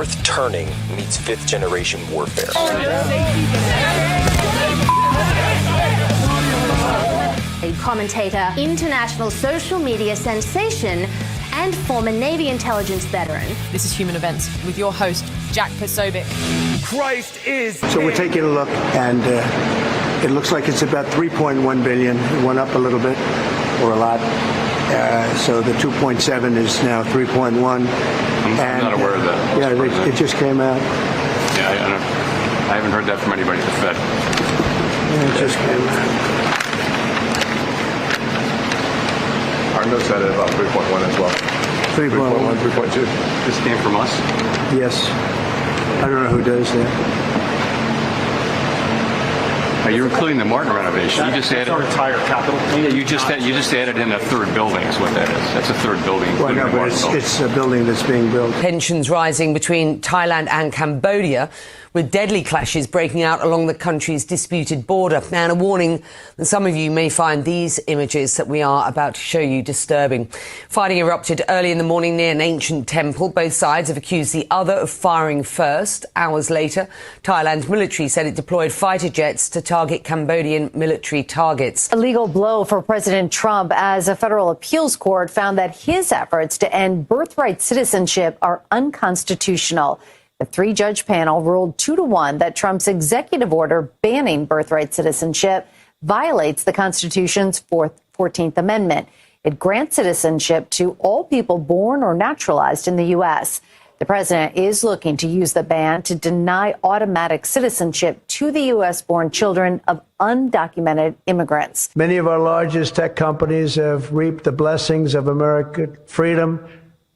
Fourth turning meets fifth generation warfare. A commentator, international social media sensation, and former Navy intelligence veteran. This is Human Events with your host, Jack Posobiec. Christ is So we're taking a look, and it looks like it's about 3.1 billion. It went up a little bit, or a lot. So the 2.7 is now 3.1. I'm not aware of that. Yeah, it just came out. Yeah, I haven't heard that from anybody at the Fed. Yeah, it just came out. Our notes had it about 3.1 as well. 3.1, 3.2. This came from us? Yes. I don't know who does that. You're including the Martin renovation. You just added our entire capital. Yeah, you just added in a third building. Is what that is. That's a third building. Well, no, but it's a building that's being built. Tensions rising between Thailand and Cambodia, with deadly clashes breaking out along the country's disputed border. And a warning that some of you may find these images that we are about to show you disturbing. Fighting erupted early in the morning near an ancient temple. Both sides have accused the other of firing first. Hours later, Thailand's military said it deployed fighter jets to target Cambodian military targets. A legal blow for President Trump as a federal appeals court found that his efforts to end birthright citizenship are unconstitutional. The three-judge panel ruled 2-1 that Trump's executive order banning birthright citizenship violates the Constitution's 14th Amendment. It grants citizenship to all people born or naturalized in the U.S. The president is looking to use the ban to deny automatic citizenship to the U.S.-born children of undocumented immigrants. Many of our largest tech companies have reaped the blessings of American freedom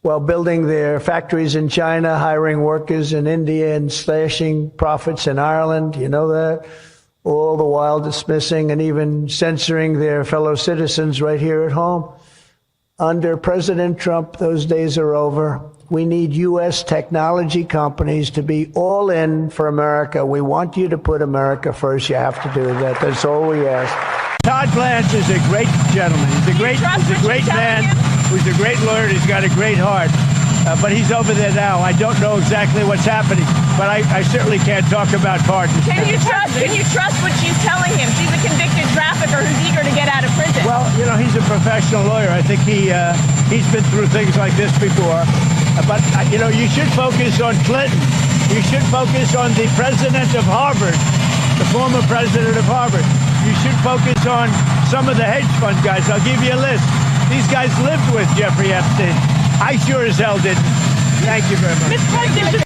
while building their factories in China, hiring workers in India, and slashing profits in Ireland. You know that? All the while dismissing and even censoring their fellow citizens right here at home. Under President Trump, those days are over. We need U.S. technology companies to be all in for America. We want you to put America first. You have to do that. That's all we ask. Todd Blanche is a great gentleman. He's a great man. He's a great lawyer. He's got a great heart. But he's over there now. I don't know exactly what's happening, but I certainly can't talk about pardons. Can you trust what she's telling him? She's a convicted trafficker who's eager to get out of prison. Well, you know, he's a professional lawyer. I think he's been through things like this before. But, you know, you should focus on Clinton. You should focus on the president of Harvard, the former president of Harvard. You should focus on some of the hedge fund guys. I'll give you a list. These guys lived with Jeffrey Epstein. I sure as hell didn't. Thank you very much.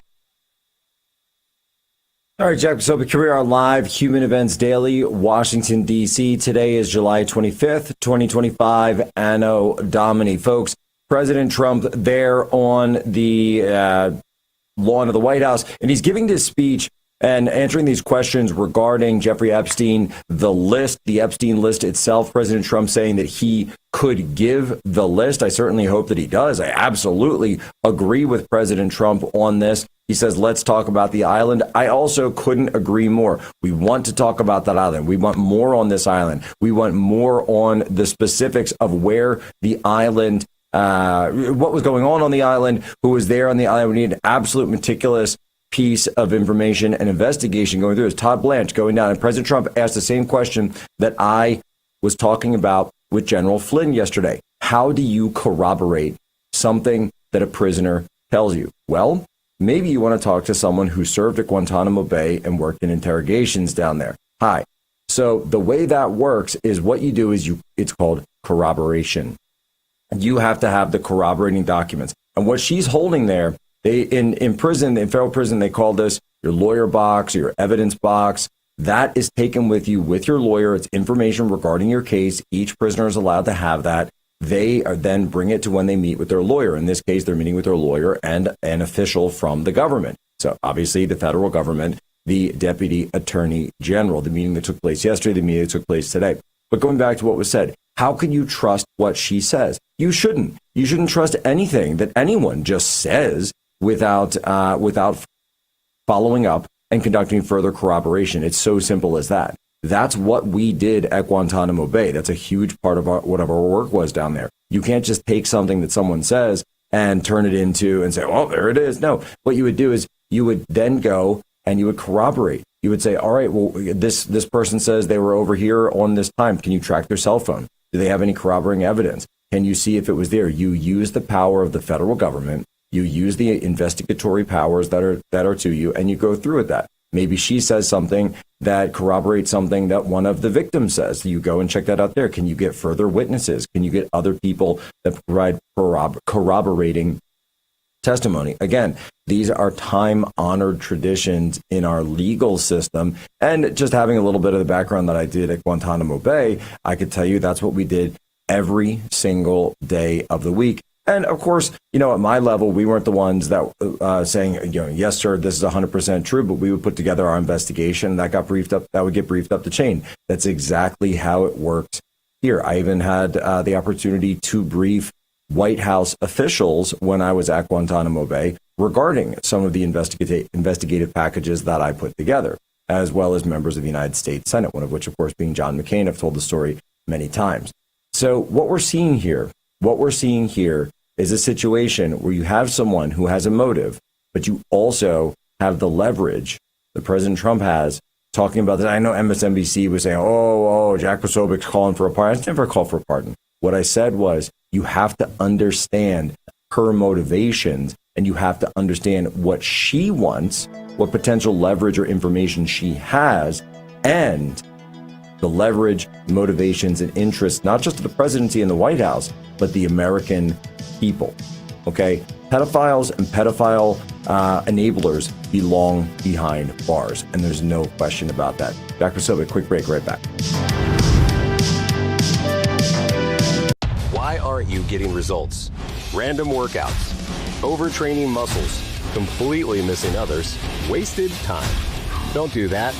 All right, Jack Posobiec, here we are live, Human Events Daily, Washington, D.C. Today is July 25th, 2025, Anno Domini. Folks, President Trump there on the lawn of the White House, and he's giving this speech and answering these questions regarding Jeffrey Epstein, the list, the Epstein list itself. President Trump saying that he could give the list. I certainly hope that he does. I absolutely agree with President Trump on this. He says, let's talk about the island. I also couldn't agree more. We want to talk about that island. We want more on this island. We want more on the specifics of where the island, what was going on the island, who was there on the island. We need an absolute meticulous piece of information and investigation going through. Is Todd Blanche going down? And President Trump asked the same question that I was talking about with General Flynn yesterday. How do you corroborate something that a prisoner tells you? Well, maybe you want to talk to someone who served at Guantanamo Bay and worked in interrogations down there. Hi. So the way that works is what you do is it's called corroboration. You have to have the corroborating documents. And what she's holding there, in prison, in federal prison, they call this your lawyer box or your evidence box. That is taken with you with your lawyer. It's information regarding your case. Each prisoner is allowed to have that. They are then bring it to when they meet with their lawyer. In this case, they're meeting with their lawyer and an official from the government. So obviously the federal government, the deputy attorney general, the meeting that took place yesterday, the meeting that took place today. But going back to what was said, how can you trust what she says? You shouldn't. You shouldn't trust anything that anyone just says without following up and conducting further corroboration. It's so simple as that. That's what we did at Guantanamo Bay. That's a huge part of what our work was down there. You can't just take something that someone says and turn it into and say, well, there it is. No, what you would do is you would then go and you would corroborate. You would say, all right, well, this person says they were over here on this time. Can you track their cell phone? Do they have any corroborating evidence? Can you see if it was there? You use the power of the federal government. You use the investigatory powers that are to you, and you go through with that. Maybe she says something that corroborates something that one of the victims says. You go and check that out there. Can you get further witnesses? Can you get other people that provide corroborating testimony? Again, these are time-honored traditions in our legal system. And just having a little bit of the background that I did at Guantanamo Bay, I could tell you that's what we did every single day of the week. And of course, at my level, we weren't the ones that saying, yes, sir, this is 100% true, but we would put together our investigation that would get briefed up the chain. That's exactly how it worked here. I even had the opportunity to brief White House officials when I was at Guantanamo Bay regarding some of the investigative packages that I put together, as well as members of the United States Senate, one of which, of course, being John McCain. I've told the story many times. So what we're seeing here is a situation where you have someone who has a motive, but you also have the leverage that President Trump has talking about that. I know MSNBC was saying, Jack Posobiec's calling for a pardon. I never called for a pardon. What I said was you have to understand her motivations, and you have to understand what she wants, what potential leverage or information she has, and the leverage, motivations, and interests, not just of the presidency and the White House, but the American people. Okay? Pedophiles and pedophile enablers belong behind bars, and there's no question about that. Dr. Posobiec, quick break, right back. Why aren't you getting results? Random workouts, overtraining muscles, completely missing others, wasted time. Don't do that.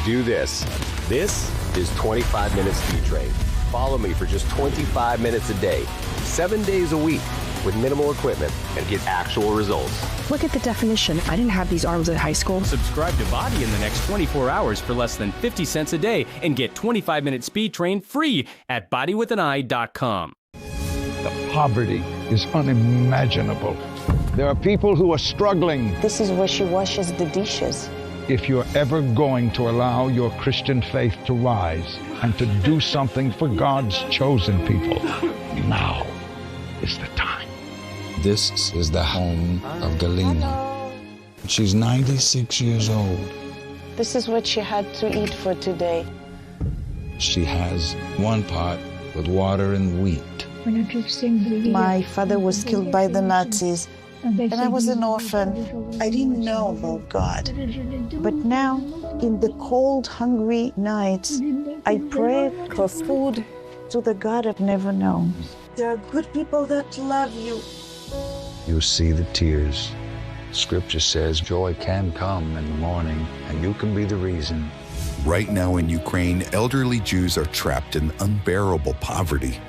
Do this. This is 25 Minute Speed Train. Follow me for just 25 minutes a day, 7 days a week, with minimal equipment, and get actual results. Look at the definition. I didn't have these arms at high school. Subscribe to Body in the next 24 hours for less than 50 cents a day and get 25 Minute Speed Train free at bodywithaneye.com. The poverty is unimaginable. There are people who are struggling. This is where she washes the dishes. If you're ever going to allow your Christian faith to rise and to do something for God's chosen people, now is the time. This is the home of Galina. She's 96 years old. This is what she had to eat for today. She has one pot with water and wheat. My father was killed by the Nazis, and I was an orphan. I didn't know about God. But now, in the cold, hungry nights, I pray for food to the God I've never known. There are good people that love you. You see the tears. Scripture says joy can come in the morning, and you can be the reason. Right now in Ukraine, elderly Jews are trapped in unbearable poverty.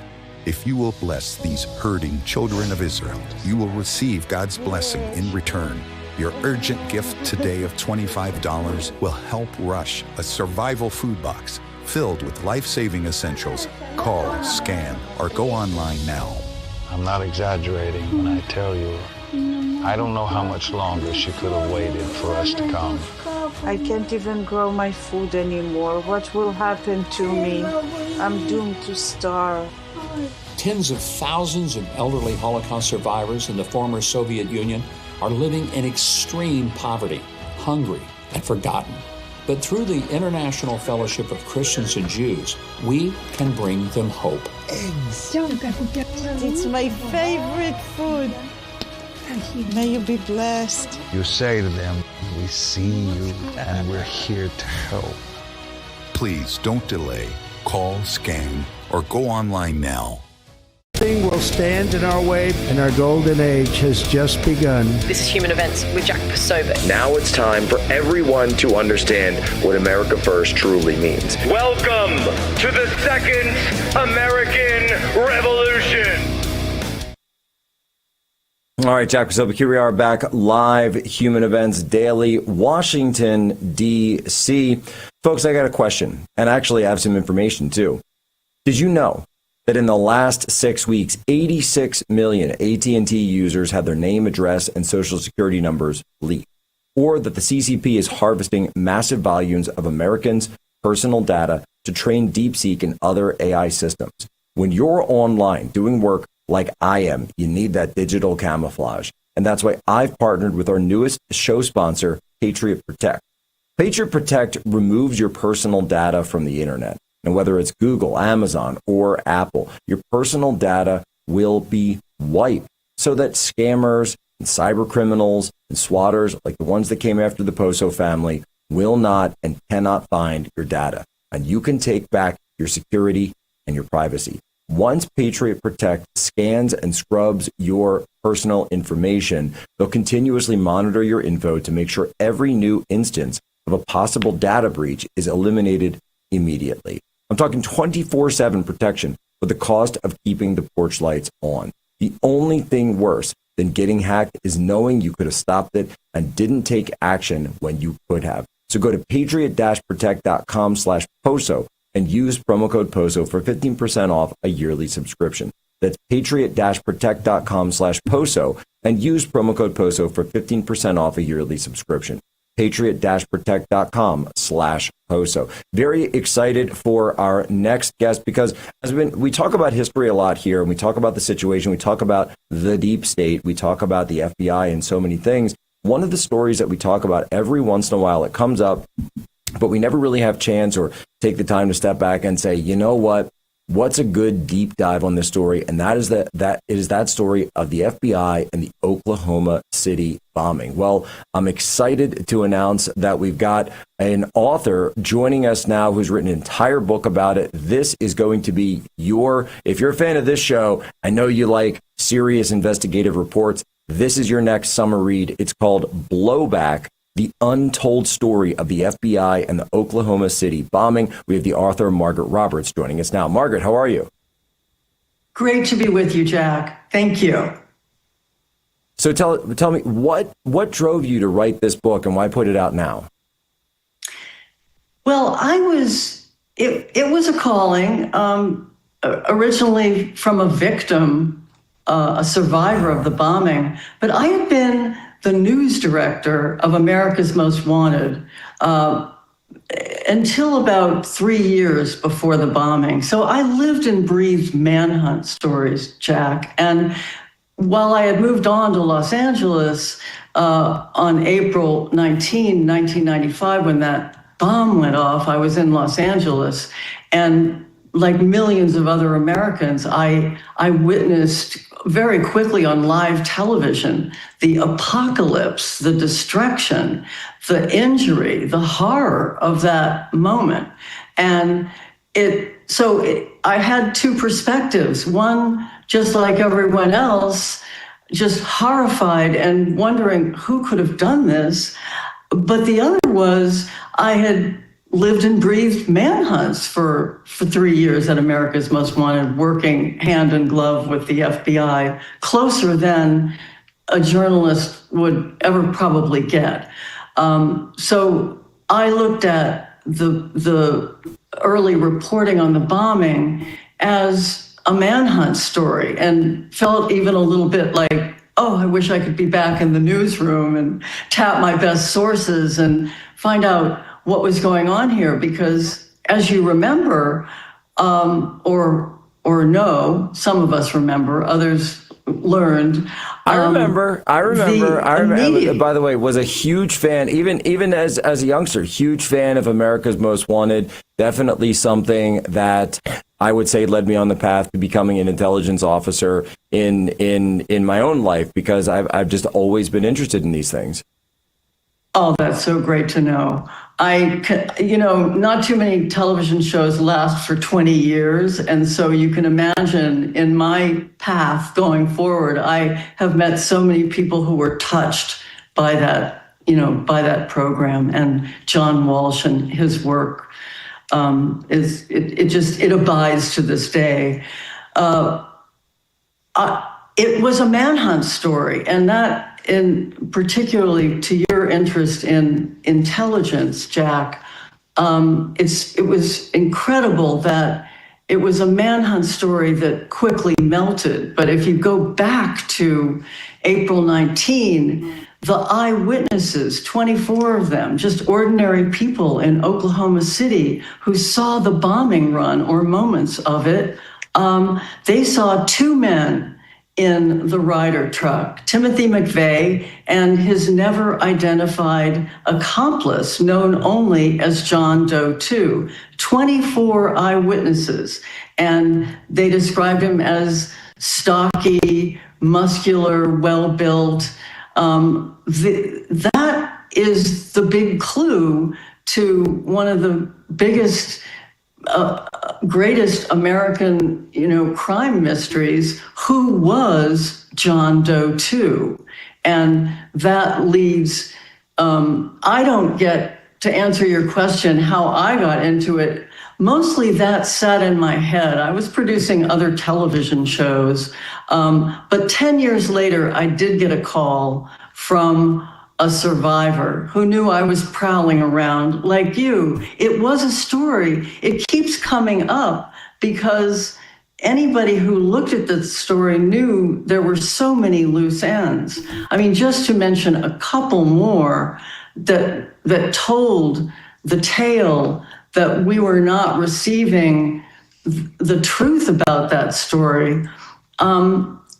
If you will bless these hurting children of Israel, you will receive God's blessing in return. Your urgent gift today of $25 will help rush a survival food box filled with life-saving essentials. Call, scan, or go online now. I'm not exaggerating when I tell you, I don't know how much longer she could have waited for us to come. I can't even grow my food anymore. What will happen to me? I'm doomed to starve. Tens of thousands of elderly Holocaust survivors in the former Soviet Union are living in extreme poverty, hungry, and forgotten. But through the International Fellowship of Christians and Jews, we can bring them hope. Eggs. It's my favorite food. May you be blessed. You say to them, we see you and we're here to help. Please don't delay. Call, scan, or go online now. Nothing will stand in our way, and our golden age has just begun. This is Human Events with Jack Posobiec. Now it's time for everyone to understand what America First truly means. Welcome to the Second American Revolution. All right, Jack Posobiec, here we are back live, Human Events Daily, Washington, D.C. Folks, I got a question, and actually I have some information too. Did you know that in the last 6 weeks, 86 million AT&T users had their name, address, and social security numbers leaked, or that the CCP is harvesting massive volumes of Americans' personal data to train DeepSeek and other AI systems. When you're online doing work like I am, you need that digital camouflage. And that's why I've partnered with our newest show sponsor, Patriot Protect. Patriot Protect removes your personal data from the internet. And whether it's Google, Amazon, or Apple, your personal data will be wiped so that scammers and cyber criminals and swatters, like the ones that came after the Poso family, will not and cannot find your data. And you can take back your security and your privacy. Once Patriot Protect scans and scrubs your personal information, they'll continuously monitor your info to make sure every new instance of a possible data breach is eliminated immediately. I'm talking 24/7 protection for the cost of keeping the porch lights on. The only thing worse than getting hacked is knowing you could have stopped it and didn't take action when you could have. So go to patriot-protect.com/POSO and use promo code POSO for 15% off a yearly subscription. That's patriot-protect.com/POSO and use promo code POSO for 15% off a yearly subscription. patriot-protect.com/POSO. Very excited for our next guest because we talk about history a lot here, and we talk about the situation, we talk about the deep state, we talk about the FBI and so many things. One of the stories that we talk about every once in a while, it comes up, but we never really have chance or take the time to step back and say, you know what? What's a good deep dive on this story? And that is that story of the FBI and the Oklahoma City bombing. Well, I'm excited to announce that we've got an author joining us now who's written an entire book about it. This is going to be if you're a fan of this show, I know you like serious investigative reports. This is your next summer read. It's called Blowback: The Untold Story of the FBI and the Oklahoma City Bombing. We have the author, Margaret Roberts, joining us now. Margaret, how are you? Great to be with you, Jack. Thank you. So tell me, what drove you to write this book and why put it out now? Well, it was a calling, originally from a victim, a survivor of the bombing, but I had been the news director of America's Most Wanted until about 3 years before the bombing. So I lived and breathed manhunt stories, Jack. And while I had moved on to Los Angeles on April 19, 1995, when that bomb went off, I was in Los Angeles. And like millions of other Americans, I witnessed very quickly on live television the apocalypse, the destruction, the injury, the horror of that moment. And I had two perspectives. One, just like everyone else, just horrified and wondering who could have done this. But the other was I had lived and breathed manhunts for 3 years at America's Most Wanted, working hand in glove with the FBI, closer than a journalist would ever probably get. So I looked at the early reporting on the bombing as a manhunt story and felt even a little bit like, oh, I wish I could be back in the newsroom and tap my best sources and find out what was going on here. Because as you remember, or no, some of us remember, others learned. I remember. By the way, was a huge fan, even as a youngster, huge fan of America's Most Wanted. Definitely something that I would say led me on the path to becoming an intelligence officer in my own life, because I've just always been interested in these things. Oh, that's so great to know. Not too many television shows last for 20 years. And so you can imagine in my path going forward, I have met so many people who were touched by that, by that program. And John Walsh and his work it abides to this day. It was a manhunt story, and that, particularly to your interest in intelligence, Jack, it was incredible that it was a manhunt story that quickly melted. But if you go back to April 19, the eyewitnesses, 24 of them, just ordinary people in Oklahoma City who saw the bombing run or moments of it, they saw two men in the Ryder truck, Timothy McVeigh and his never identified accomplice, known only as John Doe 2. 24 eyewitnesses, and they described him as stocky, muscular, well-built. That is the big clue to one of the biggest, greatest American, crime mysteries. Who was John Doe 2? And that leads, I don't get to answer your question, how I got into it. Mostly that sat in my head. I was producing other television shows, but 10 years later, I did get a call from a survivor who knew I was prowling around like you. It was a story. It keeps coming up because anybody who looked at the story knew there were so many loose ends. I mean, just to mention a couple more that told the tale that we were not receiving the truth about that story.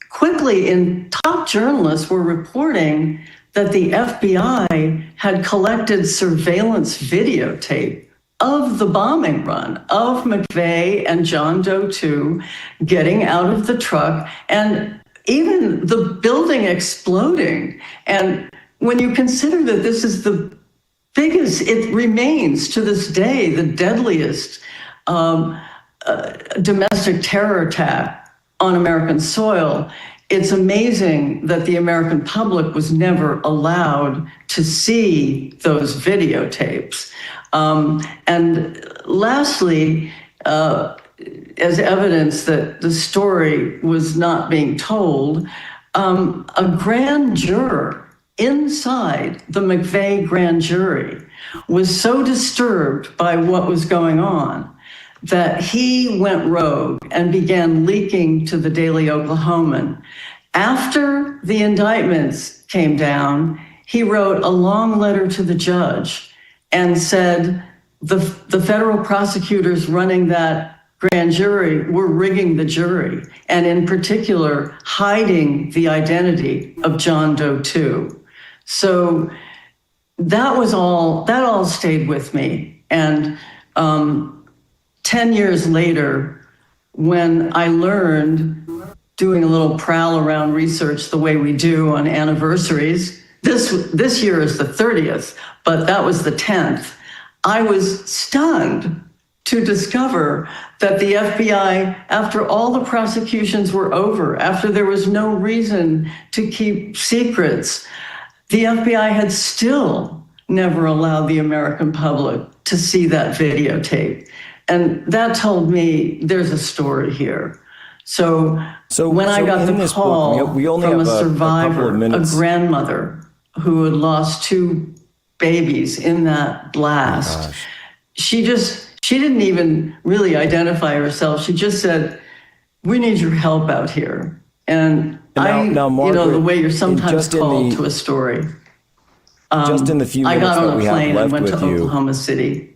Quickly, top journalists were reporting that the FBI had collected surveillance videotape of the bombing run of McVeigh and John Doe 2 getting out of the truck and even the building exploding. And when you consider that this is the biggest, it remains to this day the deadliest domestic terror attack on American soil, it's amazing that the American public was never allowed to see those videotapes. And lastly, as evidence that the story was not being told, a grand juror inside the McVeigh grand jury was so disturbed by what was going on that he went rogue and began leaking to the Daily Oklahoman. After the indictments came down, he wrote a long letter to the judge and said the federal prosecutors running that grand jury were rigging the jury, and in particular, hiding the identity of John Doe 2. So that all stayed with me. And 10 years later, when I learned, doing a little prowl around research the way we do on anniversaries, this year is the 30th, but that was the 10th, I was stunned to discover that the FBI, after all the prosecutions were over, after there was no reason to keep secrets, the FBI had still never allowed the American public to see that videotape. And that told me there's a story here. So when I got the call from a survivor, a grandmother who had lost two babies in that blast, she didn't even really identify herself. She just said, "We need your help out here." And now, Margaret, the way you're sometimes called to a story. Just in the few minutes that we have left with you, I got on a plane and went to Oklahoma City.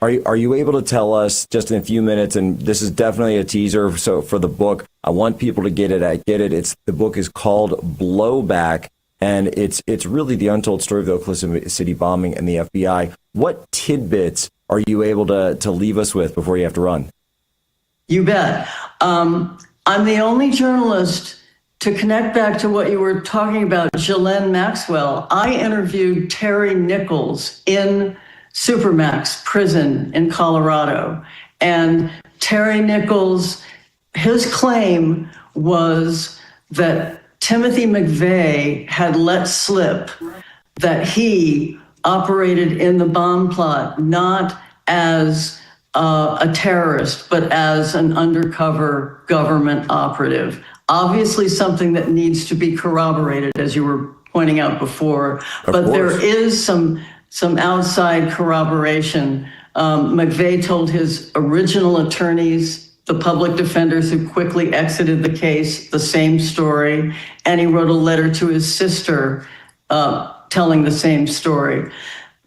Are you able to tell us just in a few minutes, and this is definitely a teaser for the book. I want people to get it. The book is called Blowback, and it's really the untold story of the Oklahoma City bombing and the FBI. What tidbits are you able to leave us with before you have to run? You bet. I'm the only journalist to connect back to what you were talking about, Ghislaine Maxwell. I interviewed Terry Nichols in Supermax prison in Colorado. And Terry Nichols, his claim was that Timothy McVeigh had let slip that he operated in the bomb plot, not as a terrorist, but as an undercover government operative. Obviously something that needs to be corroborated, as you were pointing out before, but there is some outside corroboration McVeigh told his original attorneys, the public defenders who quickly exited the case, the same story. And he wrote a letter to his sister telling the same story.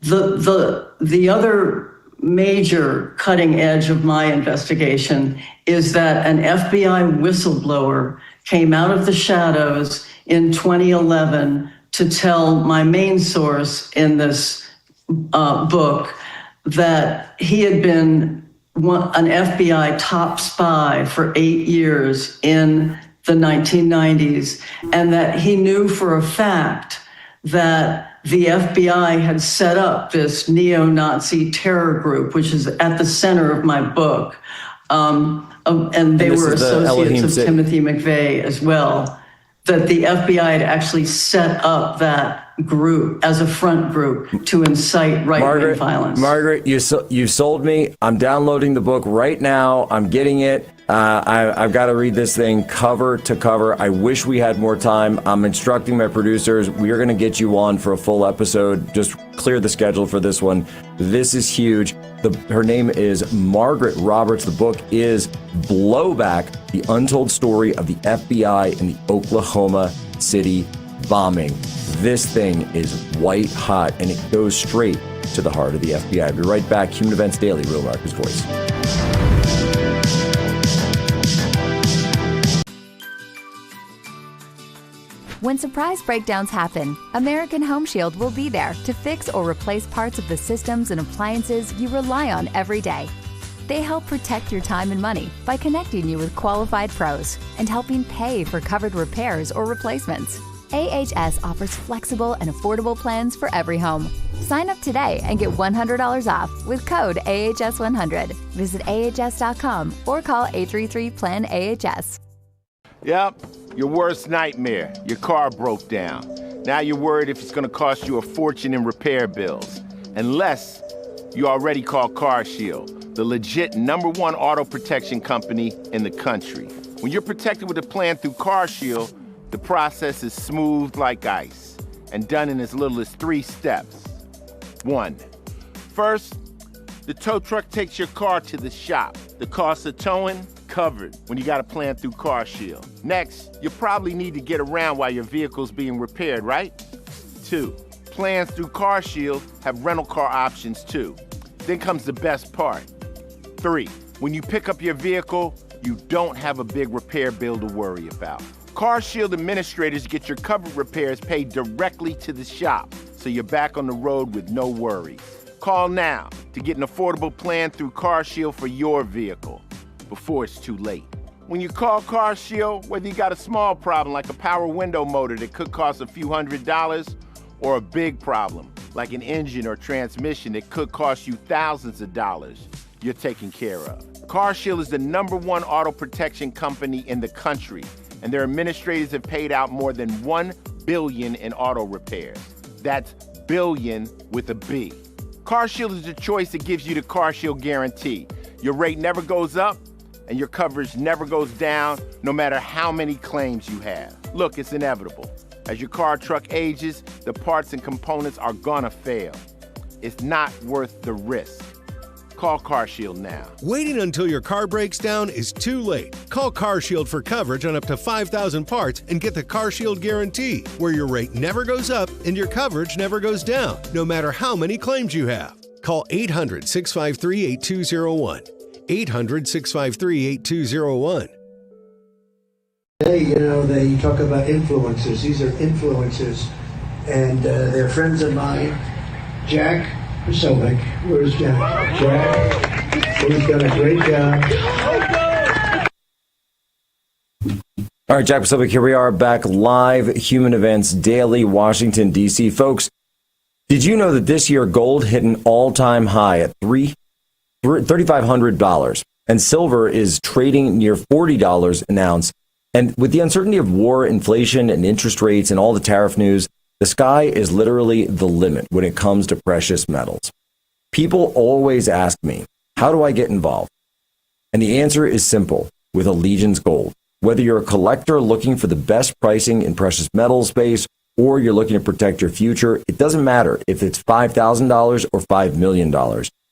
The other major cutting edge of my investigation is that an FBI whistleblower came out of the shadows in 2011 to tell my main source in this book that he had been an FBI top spy for 8 years in the 1990s, and that he knew for a fact that the FBI had set up this neo-Nazi terror group, which is at the center of my book. And they were associates of Timothy McVeigh as well, that the FBI had actually set up that group as a front group to incite right-wing violence. Margaret, you've sold me. I'm downloading the book right now. I'm getting it. I've got to read this thing cover to cover. I wish we had more time. I'm instructing my producers. We are going to get you on for a full episode. Just clear the schedule for this one. This is huge. Her name is Margaret Roberts. The book is Blowback, the untold story of the FBI and the Oklahoma City bombing. This thing is white hot, and it goes straight to the heart of the FBI. I'll be right back. Human Events Daily, Real America's Voice. When surprise breakdowns happen, American Home Shield will be there to fix or replace parts of the systems and appliances you rely on every day. They help protect your time and money by connecting you with qualified pros and helping pay for covered repairs or replacements. AHS offers flexible and affordable plans for every home. Sign up today and get $100 off with code AHS100. Visit AHS.com or call 833-PLAN-AHS. Yep, your worst nightmare. Your car broke down. Now you're worried if it's going to cost you a fortune in repair bills. Unless you already called CarShield, the legit #1 auto protection company in the country. When you're protected with a plan through CarShield, the process is smooth like ice and done in as little as 3 steps. 1. First, the tow truck takes your car to the shop. The cost of towing covered when you got a plan through CarShield. Next, you probably need to get around while your vehicle's being repaired, right? 2, plans through CarShield have rental car options too. Then comes the best part. 3, when you pick up your vehicle, you don't have a big repair bill to worry about. CarShield administrators get your covered repairs paid directly to the shop, so you're back on the road with no worries. Call now to get an affordable plan through CarShield for your vehicle before it's too late. When you call CarShield, whether you got a small problem like a power window motor that could cost a few $100s, or a big problem like an engine or transmission that could cost you thousands of dollars, you're taken care of. CarShield is the #1 auto protection company in the country, and their administrators have paid out more than $1 billion in auto repairs. That's billion with a B. CarShield is the choice that gives you the CarShield guarantee. Your rate never goes up, and your coverage never goes down, no matter how many claims you have. Look, it's inevitable. As your car or truck ages, the parts and components are gonna fail. It's not worth the risk. Call CarShield now. Waiting until your car breaks down is too late. Call CarShield for coverage on up to 5,000 parts and get the CarShield guarantee, where your rate never goes up and your coverage never goes down, no matter how many claims you have. Call 800-653-8201. 800-653-8201. Hey, they talk about influencers. These are influencers, and they're friends of mine. Jack Posobiec. Where's Jack? Jack, who's done a great job. All right, Jack Posobiec, here we are back live, Human Events Daily, Washington, D.C. Folks, did you know that this year gold hit an all-time high at $3,500, and silver is trading near $40 an ounce? And with the uncertainty of war, inflation, and interest rates and all the tariff news, the sky is literally the limit when it comes to precious metals. People always ask me, how do I get involved? And the answer is simple, with Allegiance Gold. Whether you're a collector looking for the best pricing in precious metal space, or you're looking to protect your future, it doesn't matter if it's $5,000 or $5 million.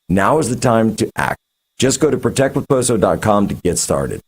Now is the time to act. Just go to protectwithposo.com to get started.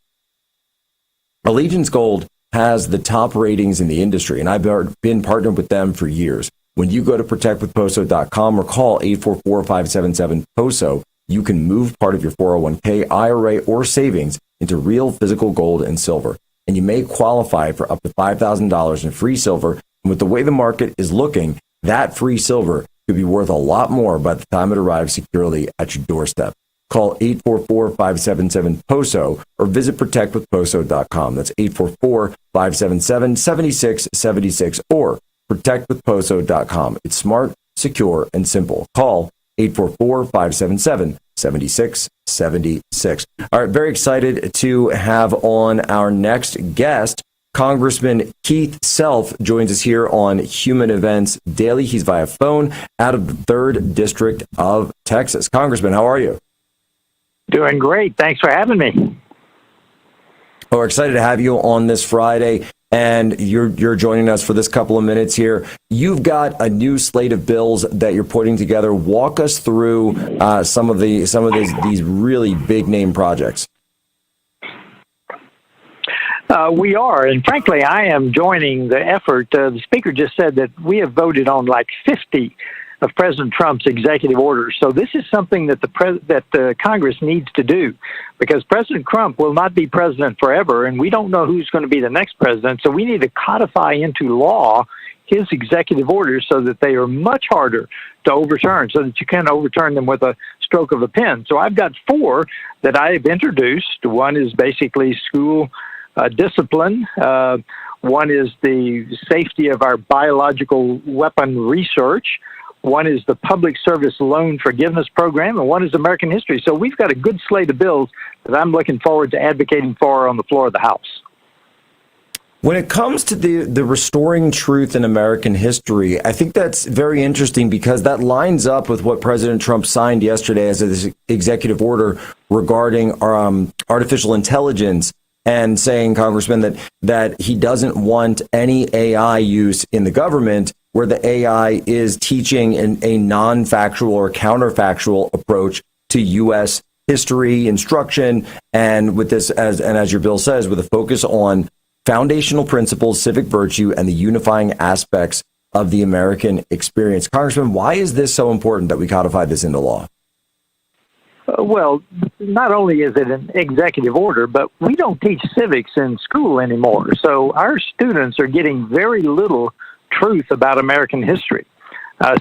Allegiance Gold has the top ratings in the industry, and I've been partnered with them for years. When you go to protectwithposo.com or call 844-577-POSO, you can move part of your 401k, IRA, or savings into real physical gold and silver. And you may qualify for up to $5,000 in free silver. And with the way the market is looking, that free silver could be worth a lot more by the time it arrives securely at your doorstep. Call 844-577-POSO or visit protectwithposo.com. That's 844-577-7676 or protectwithposo.com. It's smart, secure, and simple. Call 844-577-7676. All right, very excited to have on our next guest. Congressman Keith Self joins us here on Human Events Daily. He's via phone out of the 3rd District of Texas. Congressman, how are you? Doing great. Thanks for having me. Oh, we're excited to have you on this Friday, and you're joining us for this couple of minutes here. You've got a new slate of bills that you're putting together. Walk us through some of these really big name projects. We are, and frankly, I am joining the effort. The Speaker just said that we have voted on like 50 of President Trump's executive orders. So this is something that the Congress needs to do, because President Trump will not be president forever, and we don't know who's going to be the next president. So we need to codify into law his executive orders so that they are much harder to overturn, so that you can overturn them with a stroke of a pen. So I've got 4 that I have introduced. One is basically school discipline. One is the safety of our biological weapon research. One is the Public Service Loan Forgiveness Program, and one is American history. So we've got a good slate of bills that I'm looking forward to advocating for on the floor of the House. When it comes to the restoring truth in American history, I think that's very interesting because that lines up with what President Trump signed yesterday as an executive order regarding artificial intelligence, and saying, Congressman, that he doesn't want any AI use in the government where the AI is teaching a non-factual or counterfactual approach to U.S. history instruction. And with this, as your bill says, with a focus on foundational principles, civic virtue, and the unifying aspects of the American experience. Congressman, why is this so important that we codify this into law? Well, not only is it an executive order, but we don't teach civics in school anymore. So our students are getting very little truth about American history.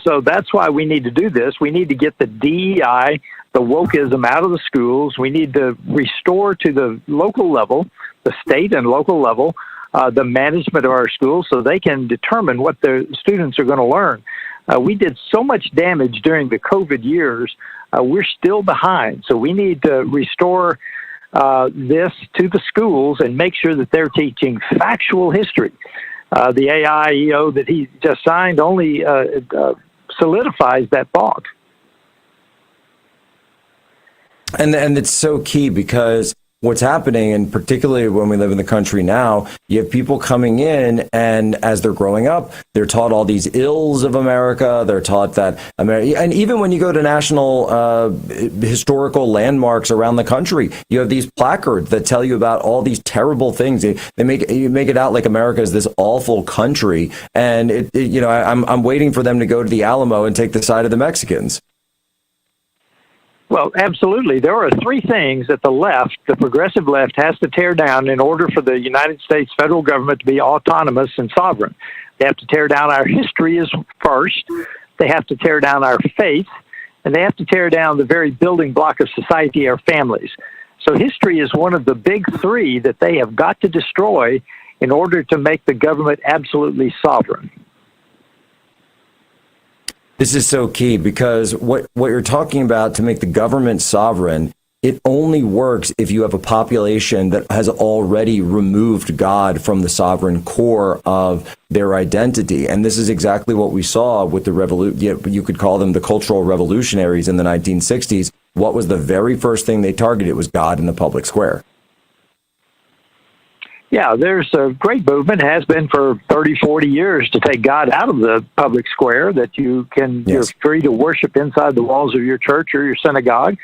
So that's why we need to do this. We need to get the DEI, the wokeism out of the schools. We need to restore to the local level, the state and local level, the management of our schools so they can determine what their students are going to learn. We did so much damage during the COVID years. We're still behind. So we need to restore this to the schools and make sure that they're teaching factual history. The AIEO that he just signed only solidifies that thought. And it's so key because what's happening, and particularly when we live in the country now, you have people coming in, and as they're growing up, they're taught all these ills of America. They're taught that America, and even when you go to national historical landmarks around the country, you have these placards that tell you about all these terrible things. You make it out like America is this awful country, and I'm waiting for them to go to the Alamo and take the side of the Mexicans. Well, absolutely. There are 3 things that the left, the progressive left, has to tear down in order for the United States federal government to be autonomous and sovereign. They have to tear down our history as first. They have to tear down our faith. And they have to tear down the very building block of society, our families. So history is one of the big 3 that they have got to destroy in order to make the government absolutely sovereign. This is so key because what you're talking about to make the government sovereign, it only works if you have a population that has already removed God from the sovereign core of their identity. And this is exactly what we saw with the you could call them the cultural revolutionaries in the 1960s. What was the very first thing they targeted? It was God in the public square. Yeah, there's a great movement, has been for 30, 40 years, to take God out of the public square, that you're free to worship inside the walls of your church or your synagogue.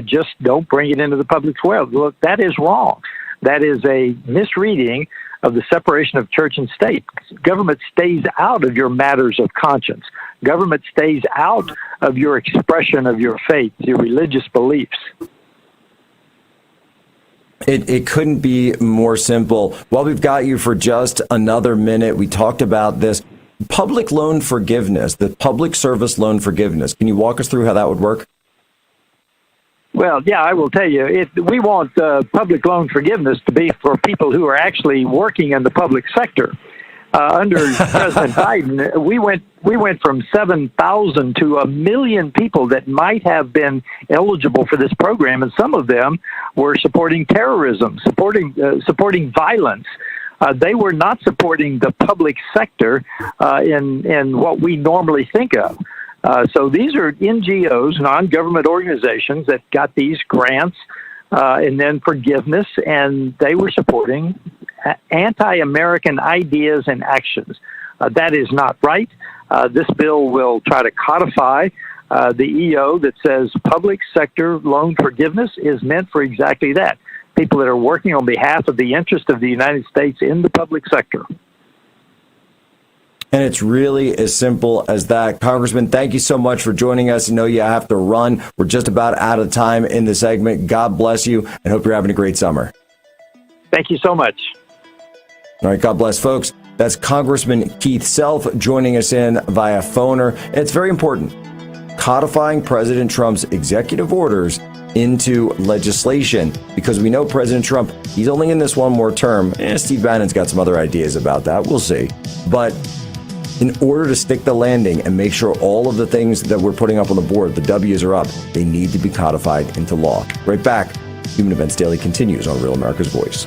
Just don't bring it into the public square. Look, that is wrong. That is a misreading of the separation of church and state. Government stays out of your matters of conscience. Government stays out of your expression of your faith, your religious beliefs. It couldn't be more simple. While we've got you for just another minute, we talked about this public loan forgiveness, the public service loan forgiveness. Can you walk us through how that would work? Well, yeah, I will tell you. We want public loan forgiveness to be for people who are actually working in the public sector. Under President Biden, we went from 7,000 to 1 million people that might have been eligible for this program, and some of them were supporting terrorism, supporting violence. They were not supporting the public sector in what we normally think of. So these are NGOs, non-government organizations, that got these grants and then forgiveness, and they were supporting anti-American ideas and actions. That is not right. This bill will try to codify the EO that says public sector loan forgiveness is meant for exactly that. People that are working on behalf of the interest of the United States in the public sector. And it's really as simple as that. Congressman, thank you so much for joining us. I know you have to run. We're just about out of time in the segment. God bless you, and hope you're having a great summer. Thank you so much. All right, God bless, folks. That's Congressman Keith Self joining us in via phoner. And it's very important. Codifying President Trump's executive orders into legislation, because we know President Trump, he's only in this one more term. Steve Bannon's got some other ideas about that. We'll see. But in order to stick the landing and make sure all of the things that we're putting up on the board, the W's are up, they need to be codified into law. Right back. Human Events Daily continues on Real America's Voice.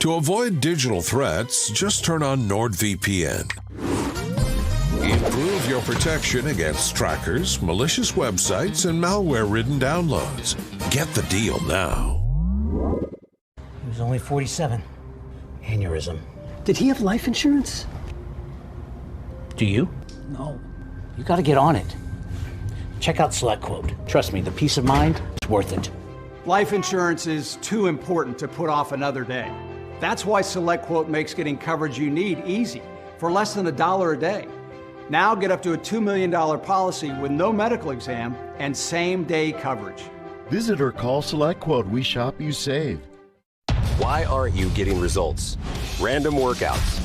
To avoid digital threats, just turn on NordVPN. Improve your protection against trackers, malicious websites, and malware-ridden downloads. Get the deal now. He was only 47. Aneurysm. Did he have life insurance? Do you? No. You got to get on it. Check out SelectQuote. Trust me, the peace of mind is worth it. Life insurance is too important to put off another day. That's why SelectQuote makes getting coverage you need easy, for less than $1 a day. Now get up to a $2 million policy with no medical exam and same-day coverage. Visit or call SelectQuote. We shop, you save. Why aren't you getting results? Random workouts,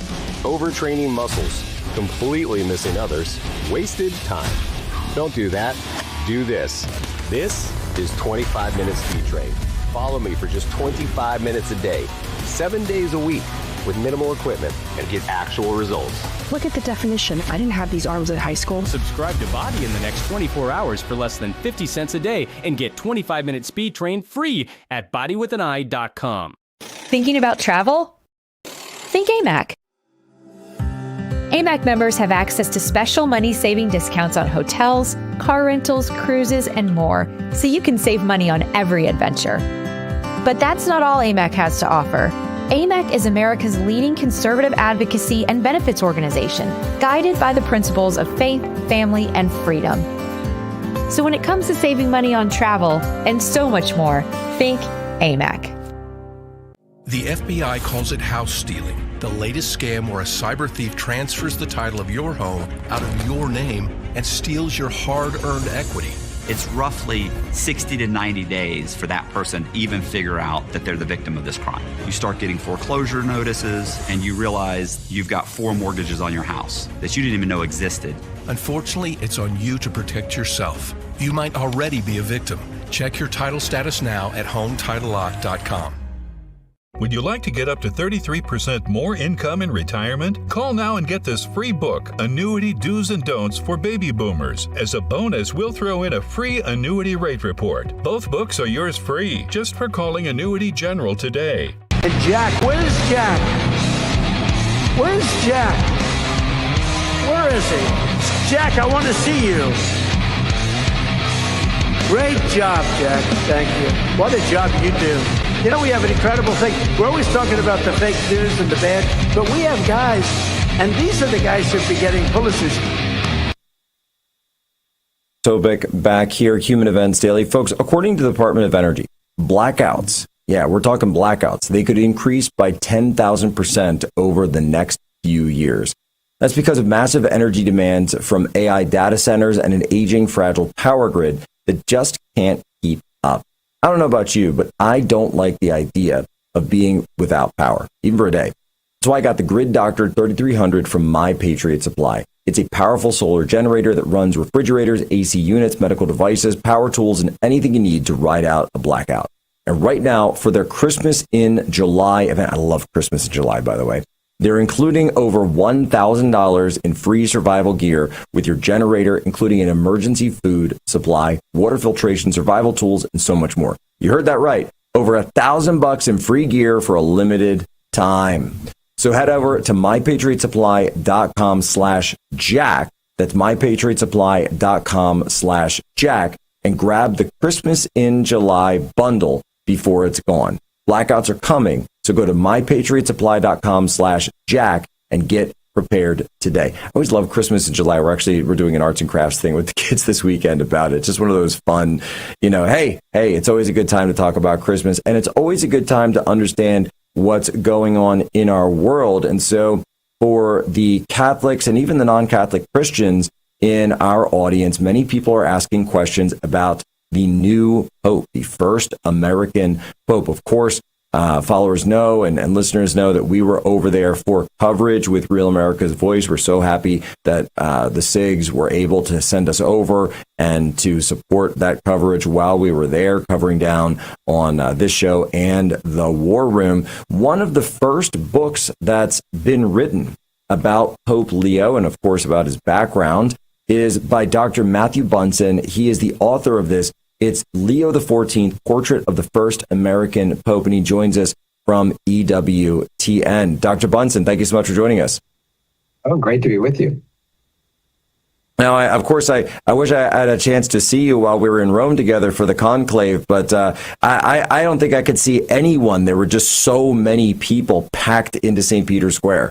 overtraining muscles, completely missing others, wasted time. Don't do that. Do this. This is 25 Minute Speed Train. Follow me for just 25 minutes a day, 7 days a week, with minimal equipment, and get actual results. Look at the definition. I didn't have these arms at high school. Subscribe to Body in the next 24 hours for less than 50 cents a day and get 25 Minute Speed Train free at bodywithaneye.com. Thinking about travel? Think AMAC. AMAC members have access to special money-saving discounts on hotels, car rentals, cruises, and more, so you can save money on every adventure. But that's not all AMAC has to offer. AMAC is America's leading conservative advocacy and benefits organization, guided by the principles of faith, family, and freedom. So when it comes to saving money on travel and so much more, think AMAC. The FBI calls it house stealing, the latest scam where a cyber thief transfers the title of your home out of your name and steals your hard-earned equity. It's roughly 60 to 90 days for that person to even figure out that they're the victim of this crime. You start getting foreclosure notices and you realize you've got 4 mortgages on your house that you didn't even know existed. Unfortunately, it's on you to protect yourself. You might already be a victim. Check your title status now at HomeTitleLock.com. Would you like to get up to 33% more income in retirement? Call now and get this free book, Annuity Do's and Don'ts for Baby Boomers. As a bonus, we'll throw in a free annuity rate report. Both books are yours free, just for calling Annuity General today. And Jack, where's Jack? Where's Jack? Where is he? Jack, I want to see you. Great job, Jack. Thank you. What a job you do. You know, we have an incredible thing. We're always talking about the fake news and the bad, but we have guys, and these are the guys who should be getting Pulitzers. Posobiec back here, Human Events Daily. Folks, according to the Department of Energy, blackouts, yeah, we're talking blackouts, they could increase by 10,000% over the next few years. That's because of massive energy demands from AI data centers and an aging, fragile power grid that just can't keep up. I don't know about you, but I don't like the idea of being without power, even for a day. That's why I got the Grid Doctor 3300 from My Patriot Supply. It's a powerful solar generator that runs refrigerators, AC units, medical devices, power tools, and anything you need to ride out a blackout. And right now, for their Christmas in July event, I love Christmas in July, by the way, they're including over $1,000 in free survival gear with your generator, including an emergency food supply, water filtration, survival tools, and so much more. You heard that right. Over $1,000 in free gear for a limited time. So head over to mypatriotsupply.com/Jack. That's mypatriotsupply.com/Jack and grab the Christmas in July bundle before it's gone. Blackouts are coming, so go to mypatriotsupply.com/Jack and get prepared today. I always love Christmas in July. We're doing an arts and crafts thing with the kids this weekend about it. It's just one of those fun, hey, it's always a good time to talk about Christmas, and it's always a good time to understand what's going on in our world. And so for the Catholics and even the non-Catholic Christians in our audience, many people are asking questions about the new Pope, the first American Pope. Of course, followers know and listeners know that we were over there for coverage with Real America's Voice. We're so happy that the SIGs were able to send us over and to support that coverage while we were there, covering down on this show and the War Room. One of the first books that's been written about Pope Leo and, of course, about his background is by Dr. Matthew Bunson. He is the author of this. It's Leo XIV, Portrait of the First American Pope, and he joins us from EWTN. Dr. Bunson, thank you so much for joining us. Oh, great to be with you. Now, I wish I had a chance to see you while we were in Rome together for the conclave, but I don't think I could see anyone. There were just so many people packed into St. Peter's Square.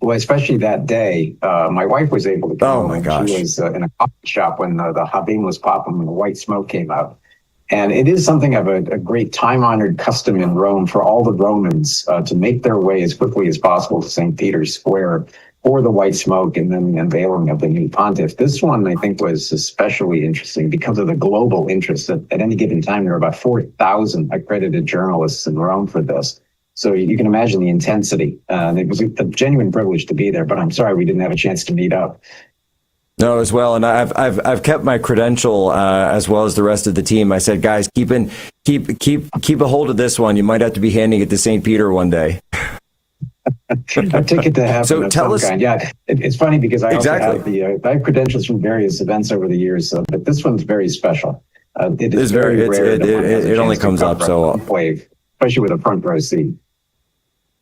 Well, especially that day, my wife was able to go. Oh, my gosh. She was in a coffee shop when the habim was popping and the white smoke came out. And it is something of a great time-honored custom in Rome for all the Romans to make their way as quickly as possible to St. Peter's Square for the white smoke and then the unveiling of the new pontiff. This one, I think, was especially interesting because of the global interest. At any given time, there were about 4,000 accredited journalists in Rome for this. So you can imagine the intensity. It was a genuine privilege to be there, but I'm sorry we didn't have a chance to meet up. No, as well, and I've kept my credential as well as the rest of the team. I said, guys, keep a hold of this one. You might have to be handing it to St. Peter one day. A ticket to heaven. So of tell some us. kind. Yeah, it's funny because I also have I have credentials from various events over the years, but this one's very special. It is very rare. It only comes up so wave, especially with a front row seat.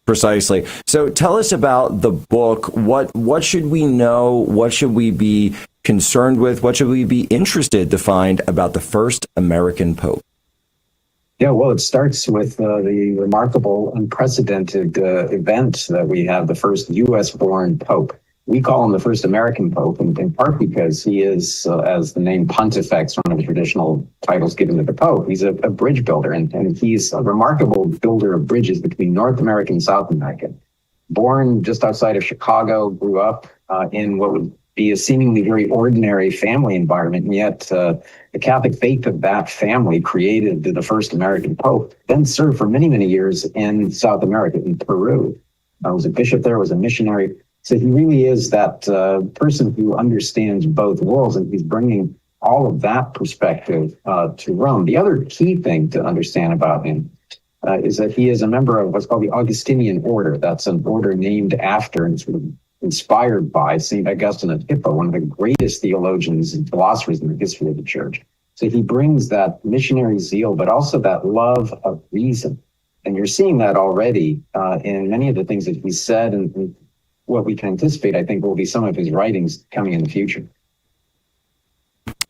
Precisely. So tell us about the book. What should we know? What should we be concerned with? What should we be interested to find about the first American Pope? Yeah, well, it starts with the remarkable, unprecedented event that we have the first U.S.-born Pope. We call him the first American Pope, in part because he is, as the name Pontifex, one of the traditional titles given to the Pope, he's a bridge builder, and he's a remarkable builder of bridges between North America and South America. Born just outside of Chicago, grew up in what would be a seemingly very ordinary family environment, and yet the Catholic faith of that family created the first American Pope, then served for many, many years in South America, in Peru. Was a bishop there, was a missionary. So he really is that person who understands both worlds, and he's bringing all of that perspective to Rome. The other key thing to understand about him is that he is a member of what's called the Augustinian order. That's an order named after and sort of inspired by St. Augustine of Hippo, one of the greatest theologians and philosophers in the history of the church. So he brings that missionary zeal, but also that love of reason. And you're seeing that already in many of the things that he said and what we can anticipate, I think, will be some of his writings coming in the future.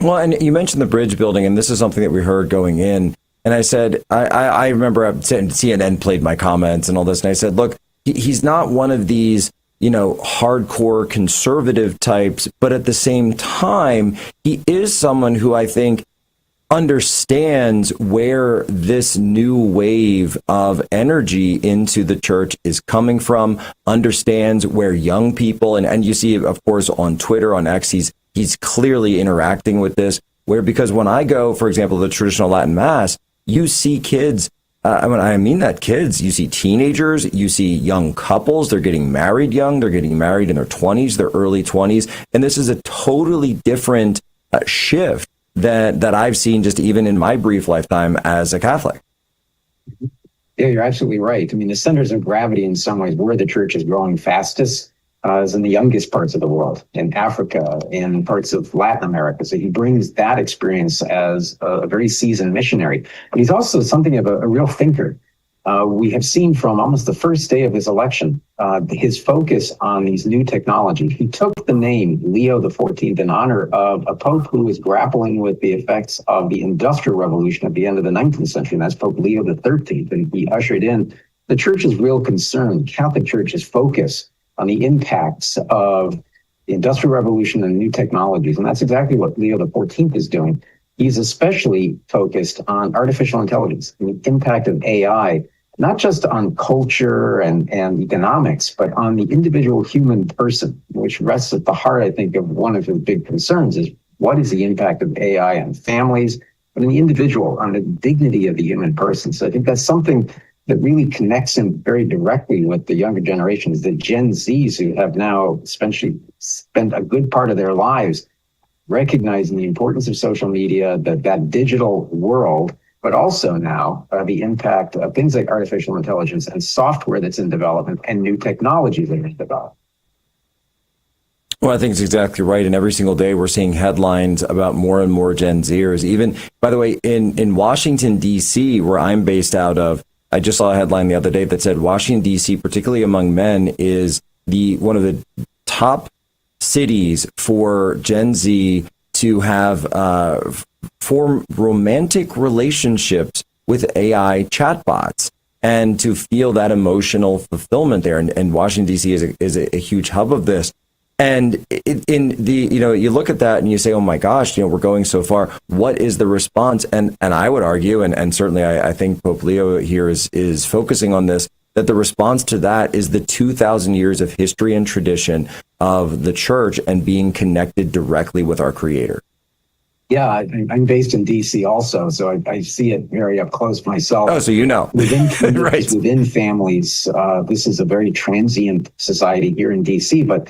Well, and you mentioned the bridge building, and this is something that we heard going in. And I said, I remember CNN played my comments and all this. And I said, look, he's not one of these, hardcore conservative types. But at the same time, he is someone who I think understands where this new wave of energy into the church is coming from, understands where young people, and you see, of course, on Twitter, on X, he's clearly interacting with this, because when I go, for example, to the traditional Latin Mass, you see kids, I mean that kids, you see teenagers, you see young couples, they're getting married young, they're getting married in their 20s, their early 20s, and this is a totally different shift that I've seen just even in my brief lifetime as a Catholic. Yeah, you're absolutely right. I mean, the centers of gravity in some ways where the church is growing fastest is in the youngest parts of the world, in Africa, in parts of Latin America. So he brings that experience as a very seasoned missionary. But he's also something of a real thinker. We have seen from almost the first day of his election, his focus on these new technologies. He took the name Leo XIV in honor of a pope who was grappling with the effects of the Industrial Revolution at the end of the 19th century, and that's Pope Leo XIII. And he ushered in the church's real concern, Catholic Church's focus on the impacts of the Industrial Revolution and new technologies. And that's exactly what Leo XIV is doing. He's especially focused on artificial intelligence, and the impact of AI, not just on culture and economics, but on the individual human person, which rests at the heart, I think, of one of his big concerns is what is the impact of AI on families, but in the individual, on the dignity of the human person. So I think that's something that really connects him very directly with the younger generations, the Gen Zs, who have now especially spent a good part of their lives recognizing the importance of social media, that digital world, but also now the impact of things like artificial intelligence and software that's in development and new technologies that are in development. Well, I think it's exactly right. And every single day we're seeing headlines about more and more Gen Zers. Even, by the way, in Washington, D.C., where I'm based out of, I just saw a headline the other day that said Washington, D.C., particularly among men, is one of the top cities for Gen Z to have form romantic relationships with AI chatbots and to feel that emotional fulfillment there. And Washington, D.C. is a huge hub of this. And you look at that and you say, oh my gosh, we're going so far. What is the response? And I would argue, and certainly I think Pope Leo here is focusing on this, that the response to that is the 2,000 years of history and tradition of the church and being connected directly with our Creator. Yeah, I'm based in D.C. also, so I see it very up close myself. Oh, so you know. Within families, this is a very transient society here in D.C., but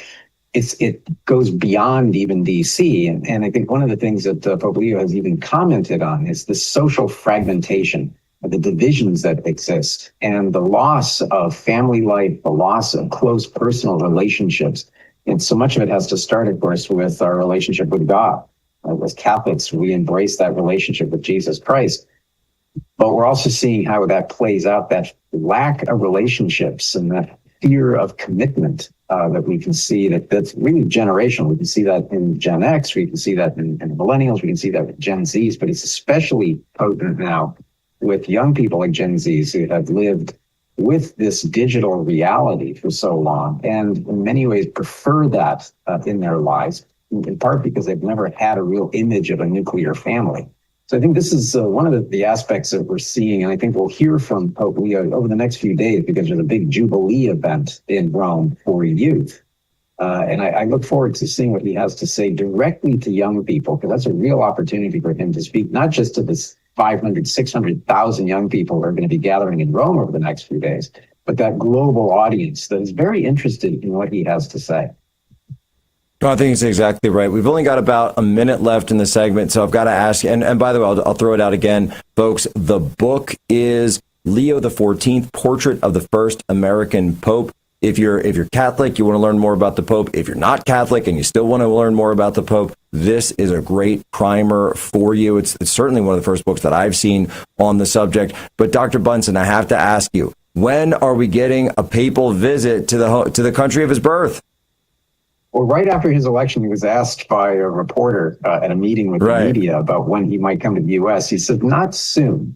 it goes beyond even D.C. And I think one of the things that Pope Leo has even commented on is the social fragmentation, the divisions that exist, and the loss of family life, the loss of close personal relationships. And so much of it has to start, of course, with our relationship with God. As Catholics, we embrace that relationship with Jesus Christ. But we're also seeing how that plays out, that lack of relationships and that fear of commitment that we can see that's really generational. We can see that in Gen X, we can see that in millennials, we can see that with Gen Zs, but it's especially potent now with young people like Gen Zs who have lived with this digital reality for so long and in many ways prefer that in their lives, in part because they've never had a real image of a nuclear family. So I think this is one of the aspects that we're seeing, and I think we'll hear from Pope Leo over the next few days because there's a big Jubilee event in Rome for youth. And I look forward to seeing what he has to say directly to young people, because that's a real opportunity for him to speak, not just to this 500, 600,000 young people who are going to be gathering in Rome over the next few days, but that global audience that is very interested in what he has to say. No, I think it's exactly right. We've only got about a minute left in the segment, so I've got to ask you, and by the way, I'll throw it out again, folks. The book is Leo XIV, Portrait of the First American Pope. If you're Catholic, you want to learn more about the Pope. If you're not Catholic and you still want to learn more about the Pope, this is a great primer for you. It's certainly one of the first books that I've seen on the subject. But Dr. Bunson, I have to ask you, when are we getting a papal visit to the country of his birth? Well, right after his election, he was asked by a reporter at a meeting with the media about when he might come to the U.S. He said, not soon.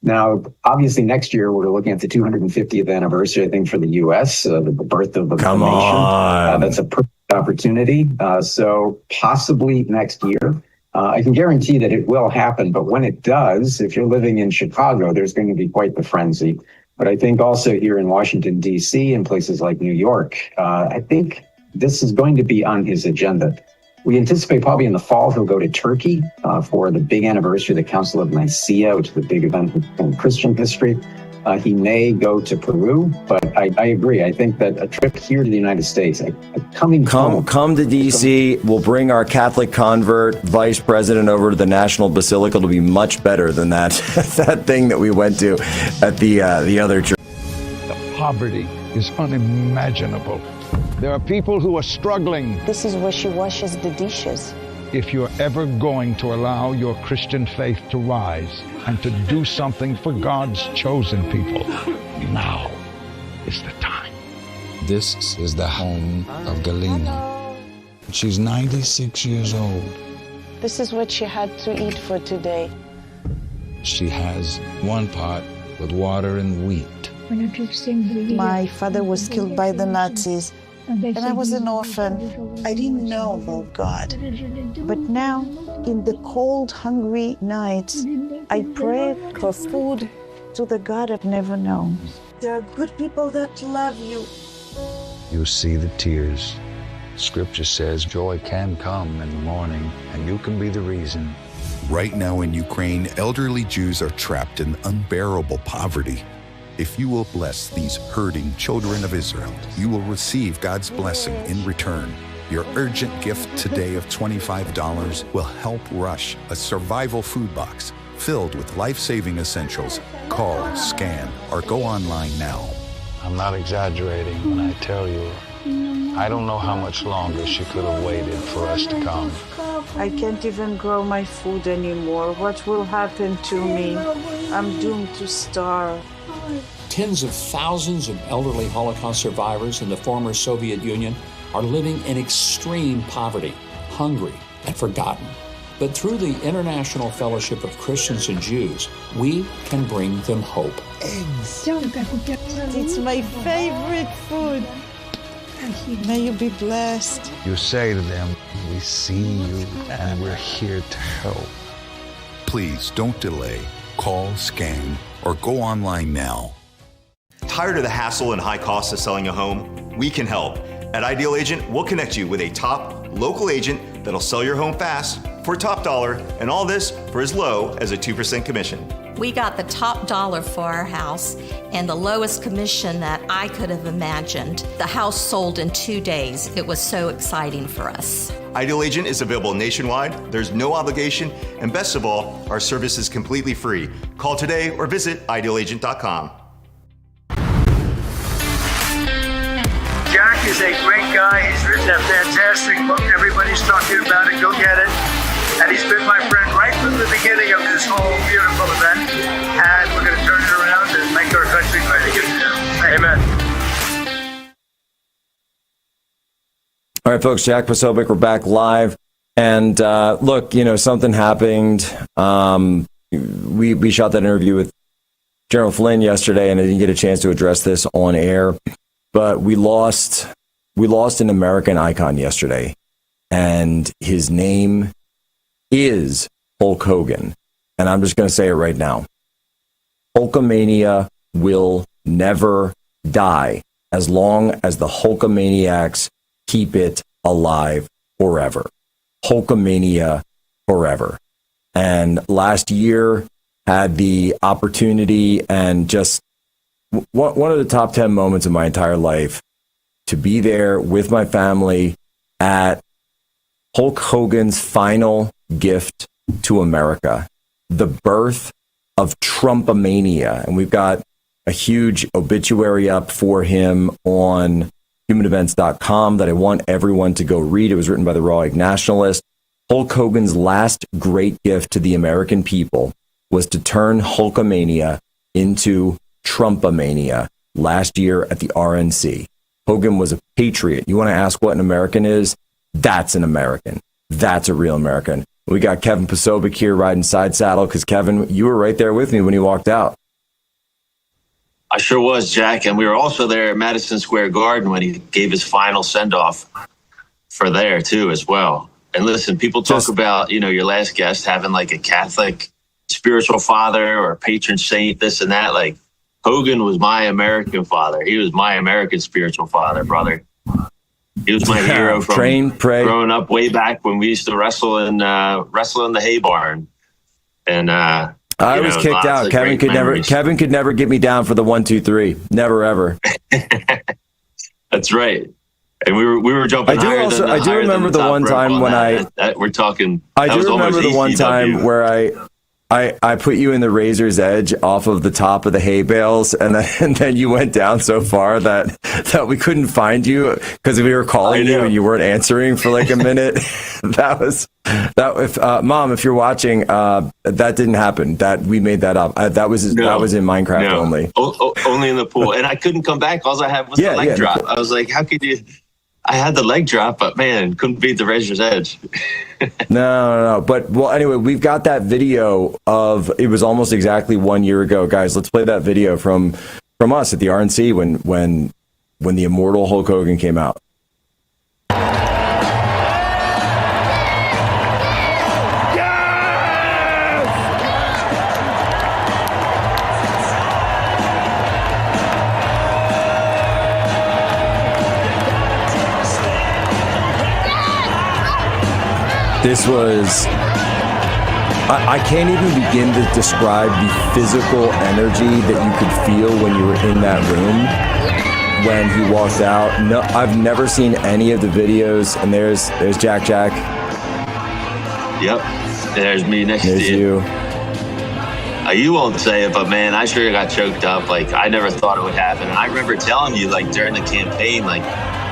Now, obviously, next year we're looking at the 250th anniversary, I think, for the U.S., the birth of the nation. That's a perfect opportunity. So possibly next year. I can guarantee that it will happen, but when it does, if you're living in Chicago, there's going to be quite the frenzy. But I think also here in Washington, D.C., and places like New York, I think this is going to be on his agenda. We anticipate probably in the fall he'll go to Turkey for the big anniversary of the Council of Nicaea, which is a big event in Christian history. He may go to Peru, but I agree. I think that a trip here to the United States, come to D.C. We'll bring our Catholic convert vice president over to the National Basilica. It'll be much better than that that thing that we went to at the other church. The poverty is unimaginable. There are people who are struggling. This is where she washes the dishes. If you're ever going to allow your Christian faith to rise and to do something for God's chosen people, now is the time. This is the home of Galina. She's 96 years old. This is what she had to eat for today. She has one pot with water and wheat. My father was killed by the Nazis, and I was an orphan. I didn't know about God. But now, in the cold, hungry nights, I pray for food to the God I've never known. There are good people that love you. You see the tears. Scripture says joy can come in the morning, and you can be the reason. Right now in Ukraine, elderly Jews are trapped in unbearable poverty. If you will bless these hurting children of Israel, you will receive God's blessing in return. Your urgent gift today of $25 will help rush a survival food box filled with life-saving essentials. Call, scan, or go online now. I'm not exaggerating when I tell you, I don't know how much longer she could have waited for us to come. I can't even grow my food anymore. What will happen to me? I'm doomed to starve. Tens of thousands of elderly Holocaust survivors in the former Soviet Union are living in extreme poverty, hungry, and forgotten. But through the International Fellowship of Christians and Jews, we can bring them hope. Eggs. It's my favorite food. May you be blessed. You say to them, we see you and we're here to help. Please don't delay. Call, scan, or go online now. Tired of the hassle and high costs of selling a home? We can help. At Ideal Agent, we'll connect you with a top local agent that'll sell your home fast for top dollar, and all this for as low as a 2% commission. We got the top dollar for our house and the lowest commission that I could have imagined. The house sold in 2 days. It was so exciting for us. Ideal Agent is available nationwide. There's no obligation, and best of all, our service is completely free. Call today or visit idealagent.com. Jack is a great guy. He's written a fantastic book. Everybody's talking about it. Go get it. And he's been my friend right from the beginning of this whole beautiful event. And we're going to turn it around and make our country great again. Amen. All right, folks, Jack Posobiec, we're back live. And look, something happened. We shot that interview with General Flynn yesterday, and I didn't get a chance to address this on air. But we lost an American icon yesterday, and his name is Hulk Hogan. And I'm just going to say it right now. Hulkamania will never die as long as the Hulkamaniacs keep it alive forever. Hulkamania forever. And last year had the opportunity and just one of the top 10 moments of my entire life to be there with my family at Hulk Hogan's final gift to America, the birth of Trumpamania. And we've got a huge obituary up for him on humanevents.com that I want everyone to go read. It was written by the Raw Egg Nationalist. Hulk Hogan's last great gift to the American people was to turn Hulkamania into Trumpamania last year at the RNC. Hogan was a patriot. You want to ask what an American is? That's an American. That's a real American. We got Kevin Posobiec here riding side saddle because, Kevin, you were right there with me when he walked out. I sure was, Jack. And we were also there at Madison Square Garden when he gave his final send-off for there, too, as well. And listen, people talk about, your last guest having like a Catholic spiritual father or patron saint, this and that. Like, Hogan was my American father. He was my American spiritual father, brother. He was my hero from growing up way back when we used to wrestle in the hay barn. And I was kicked out. Kevin could never get me down for the 1, 2, 3. Never ever. That's right. And we were jumping. I do remember the one time when we're talking. I do remember the one time where I put you in the razor's edge off of the top of the hay bales, and then you went down so far that we couldn't find you because we were calling you and you weren't answering for like a minute. Mom, if you're watching, that didn't happen. That we made that up. That was in Minecraft only. Only in the pool, and I couldn't come back. All I had was the leg drop. I was like, how could you? I had the leg drop, but man, couldn't beat the razor's edge. No. But anyway, we've got that video of, it was almost exactly 1 year ago, guys. Let's play that video from us at the RNC when the immortal Hulk Hogan came out. This was, I can't even begin to describe the physical energy that you could feel when you were in that room when he walked out. No, I've never seen any of the videos. And there's Jack. Yep, there's me next to you. You won't say it, but man, I sure got choked up. Like, I never thought it would happen. And I remember telling you, like, during the campaign, like,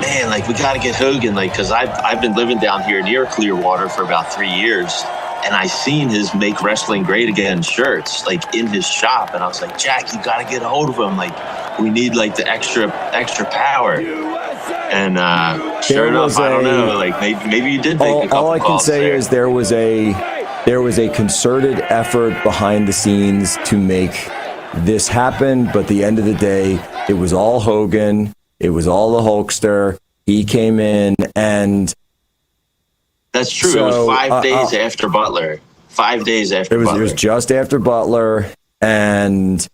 man, like, we got to get Hogan, like, because I've been living down here near Clearwater for about 3 years, and I seen his Make Wrestling Great Again shirts, like, in his shop, and I was like, Jack, you got to get a hold of him. Like, we need, like, the extra power. And sure enough, I don't know, like, maybe you did make a couple all I can say there. is there was a concerted effort behind the scenes to make this happen, but at the end of the day, it was all Hogan. It was all the Hulkster. He came in, and that's true. So, it was 5 days after Butler. 5 days after Butler. It was just after Butler, and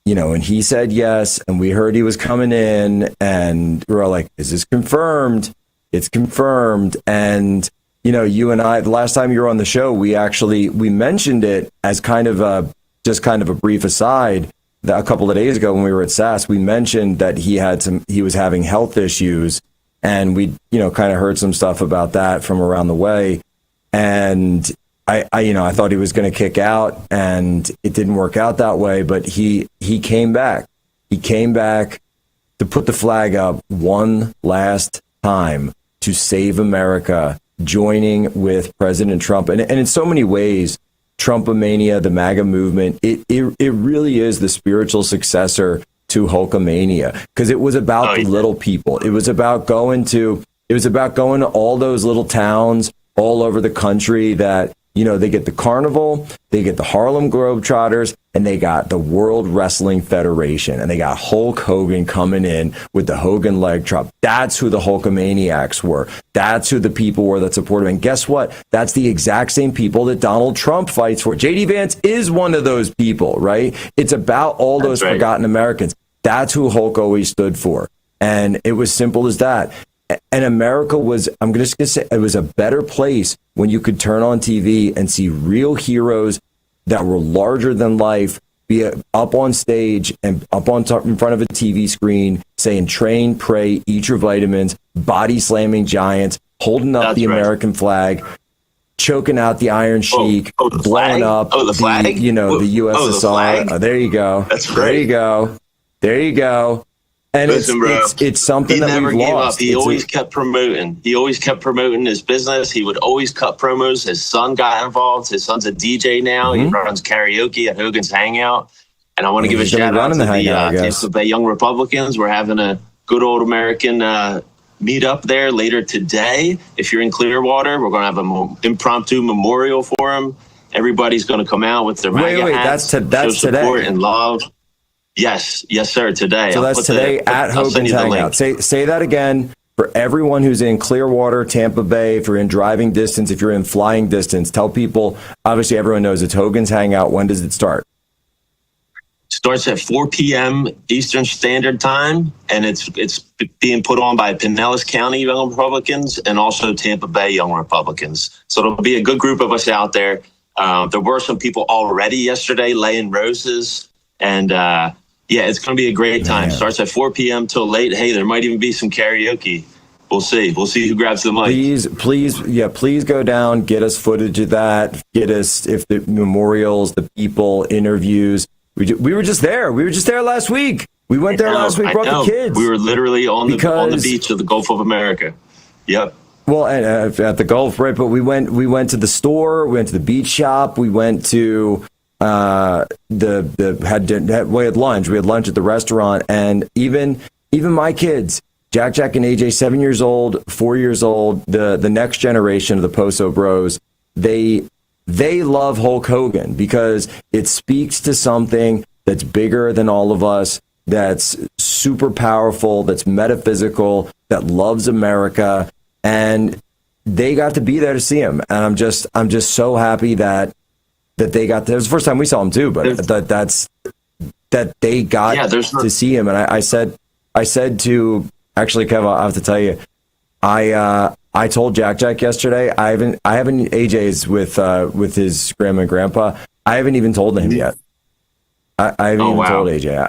and he said yes, and we heard he was coming in, and we were all like, "Is this confirmed?" It's confirmed, and you and I, the last time you were on the show, we mentioned it as kind of a brief aside. A couple of days ago when we were at SAS, we mentioned that he was having health issues, and we kind of heard some stuff about that from around the way. And I thought he was going to kick out, and it didn't work out that way. But he came back. He came back to put the flag up one last time to save America, joining with President Trump, and in so many ways, Trumpomania, the MAGA movement, it really is the spiritual successor to Hulkamania, because it was about the little people. It was about going to all those little towns all over the country that, they get the carnival, they get the Harlem Globetrotters, and they got the World Wrestling Federation, and they got Hulk Hogan coming in with the Hogan leg drop. That's who the Hulkamaniacs were. That's who the people were that supported him. And guess what? That's the exact same people that Donald Trump fights for. J.D. Vance is one of those people, right? It's about all those forgotten Americans. That's who Hulk always stood for. And it was simple as that. And America was, I'm just going to say, it was a better place when you could turn on TV and see real heroes that were larger than life be up on stage and up on top in front of a TV screen saying, train, pray, eat your vitamins, body slamming giants, holding up the American flag, choking out the Iron Sheik, blowing up the flag? The USSR. There you go. That's great. There you go. And listen, it's something that we've lost. He always kept promoting. He always kept promoting his business. He would always cut promos. His son got involved. His son's a DJ now. Mm-hmm. He runs karaoke at Hogan's Hangout. And I want to give a shout out to the Tampa Bay Young Republicans. We're having a good old American meet up there later today. If you're in Clearwater, we're going to have an impromptu memorial for him. Everybody's going to come out with their MAGA hats, that's show support today. and love. Yes, sir, today. So that's today at Hogan's Hangout. Say that again for everyone who's in Clearwater, Tampa Bay, if you're in driving distance, if you're in flying distance, tell people, obviously everyone knows it's Hogan's Hangout. When does it start? Starts at 4 p.m. Eastern Standard Time, and it's being put on by Pinellas County Young Republicans and also Tampa Bay Young Republicans. So it'll be a good group of us out there. There were some people already yesterday laying roses, and yeah, it's going to be a great time. Starts at 4 p.m. till late. Hey, there might even be some karaoke. We'll see. We'll see who grabs the mic. Please go down, get us footage of that, get us if the memorials, the people, interviews. We were just there. We were just there last week. We went there last week, brought the kids. We were literally on the beach of the Gulf of America. Yep. Well, and at the Gulf, right? But we went to the store, we went to the beach shop, we went to we had lunch. We had lunch at the restaurant, and even my kids, Jack and AJ, 7 years old, 4 years old, the next generation of the Poso Bros, they love Hulk Hogan because it speaks to something that's bigger than all of us, that's super powerful, that's metaphysical, that loves America, and they got to be there to see him. And I'm just so happy that they got there. It was the first time we saw him too, but that they got to see him. And I said to, actually, Kev, I have to tell you, I told Jack yesterday, I haven't AJ's with his grandma and grandpa. I haven't even told him yet. I haven't even told AJ.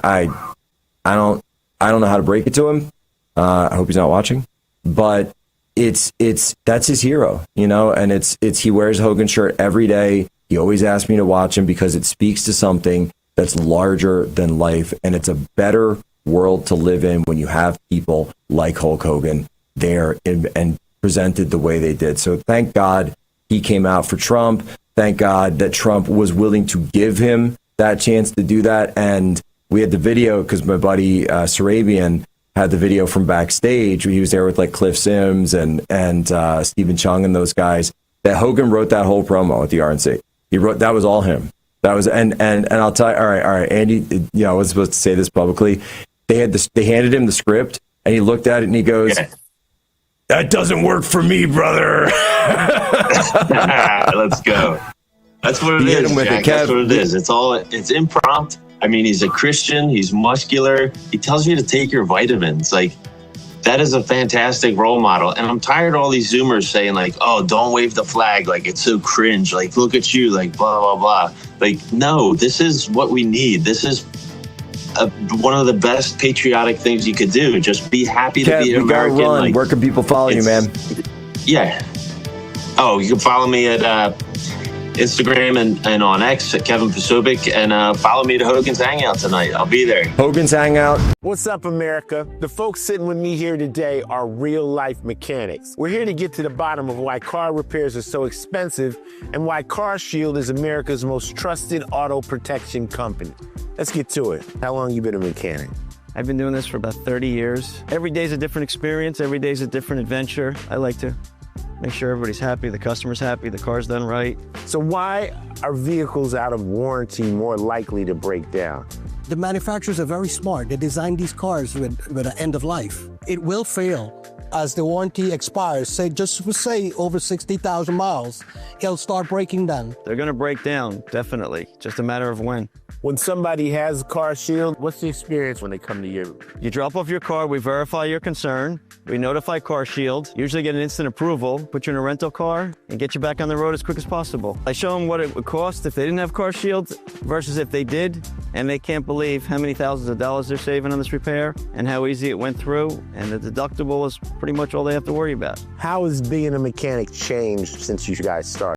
I don't know how to break it to him. I hope he's not watching, but that's his hero, you know, and it's he wears a Hogan shirt every day. He always asks me to watch him because it speaks to something that's larger than life, and it's a better world to live in when you have people like Hulk Hogan there and presented the way they did. So thank God he came out for Trump. Thank God that Trump was willing to give him that chance to do that. And we had the video because my buddy Sarabian had the video from backstage. He was there with like Cliff Sims and Stephen Chung and those guys. That Hogan wrote that whole promo at the RNC. He wrote, that was all him. That was and I'll tell you, all right, Andy, you know, I was supposed to say this publicly. They handed him the script and he looked at it and he goes, "That doesn't work for me, brother." Let's go. That's what it is, Jack. That's what it is. It's impromptu. I mean, he's a Christian. He's muscular. He tells you to take your vitamins. Like, that is a fantastic role model. And I'm tired of all these Zoomers saying, like, oh, don't wave the flag. Like, it's so cringe. Like, look at you. Like, blah, blah, blah. Like, no, this is what we need. This is one of the best patriotic things you could do. Just be happy to be an American. Run. Like, where can people follow you, man? Yeah. Oh, you can follow me at Instagram and on X at Kevin Posobiec, and follow me to Hogan's Hangout tonight. I'll be there. Hogan's Hangout. What's up, America? The folks sitting with me here today are real-life mechanics. We're here to get to the bottom of why car repairs are so expensive and why CarShield is America's most trusted auto protection company. Let's get to it. How long you been a mechanic? I've been doing this for about 30 years. Every day's a different experience. Every day's a different adventure. I like to make sure everybody's happy, the customer's happy, the car's done right. So why are vehicles out of warranty more likely to break down? The manufacturers are very smart. They designed these cars with an end of life. It will fail as the warranty expires. Say over 60,000 miles, it'll start breaking down. They're gonna break down, definitely. Just a matter of when. When somebody has CarShield, what's the experience when they come to you? You drop off your car, we verify your concern, we notify CarShield, usually get an instant approval, put you in a rental car, and get you back on the road as quick as possible. I show them what it would cost if they didn't have CarShield versus if they did, and they can't believe how many thousands of dollars they're saving on this repair and how easy it went through, and the deductible is pretty much all they have to worry about. How has being a mechanic changed since you guys started?